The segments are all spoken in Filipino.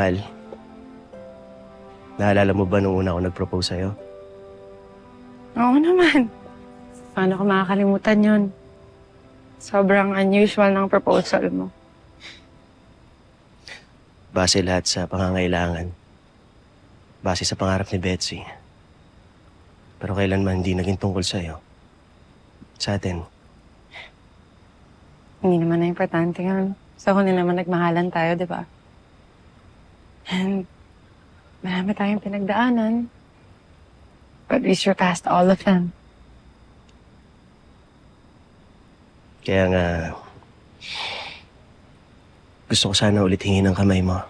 Mahal, naalala mo ba nung una ako nag-propose sa'yo? Oo naman. Paano ko makakalimutan yun? Sobrang unusual ng proposal mo. Base lahat sa pangangailangan. Base sa pangarap ni Betsy. Pero kailanman hindi naging tungkol sa'yo. Sa atin. Hindi naman na importante yun. Sa kunin naman nagmahalan tayo, di ba? And marami tayong pinagdaanan. But we surpassed all of them. Kaya nga, gusto ko sana ulit hingin ng kamay mo.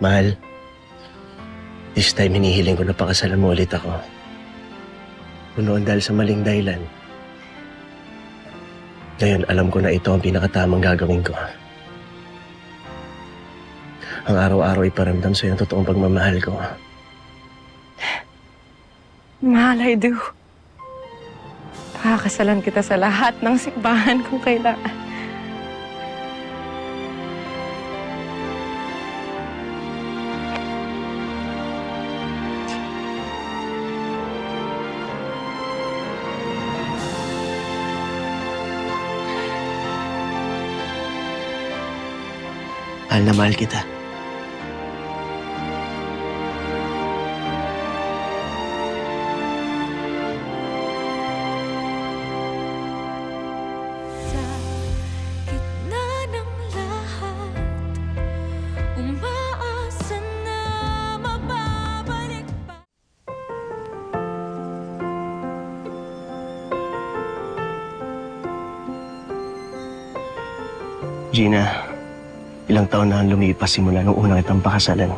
Mahal, this time hinihiling ko na pakasalan mo ulit ako. Kung noon dahil sa maling dahilan. Ngayon, alam ko na ito ang pinakatamang gagawin ko. Ang araw-araw iparamdam sa'yo ang totoong pagmamahal ko. Mahal, I do. Pakakasalan kita sa lahat ng simbahan kung kailangan. Mahal na mahal kita. Sa gitna ng lahat, umaasa na mababalik pa. Gina, ilang taon na ang lumipas simula nung unang itang pakasalan.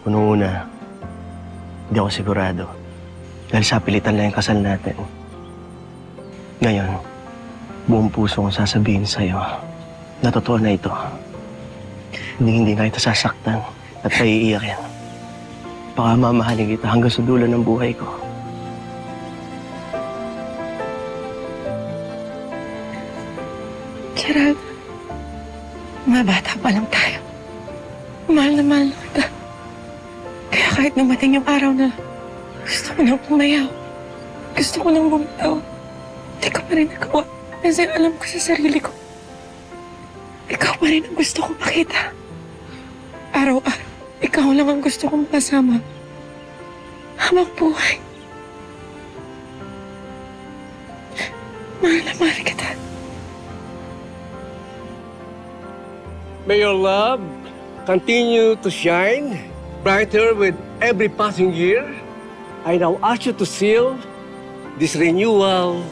Kung nung una, hindi ako sigurado. Dahil sa pilitan lang yung kasal natin. Ngayon, buong puso kong sasabihin sa'yo na totoo na ito. Hindi nga kita sasaktan at paiiyakin. Baka mamahalin kita hanggang sa dulo ng buhay ko. Gerald, mga bata pa lang tayo. Mahal na mahal na kita. Kaya kahit dumating yung araw na gusto ko nang pumayaw, gusto ko nang bumitaw, hindi ko pa rin nagawa. Kasi alam ko sa sarili ko, ikaw pa rin ang gusto kong makita. Araw-araw, ikaw lang ang gusto kong kasama. Habang buhay. Mahal na mahal kita. May your love continue to shine brighter with every passing year. I now ask you to seal this renewal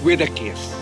with a kiss.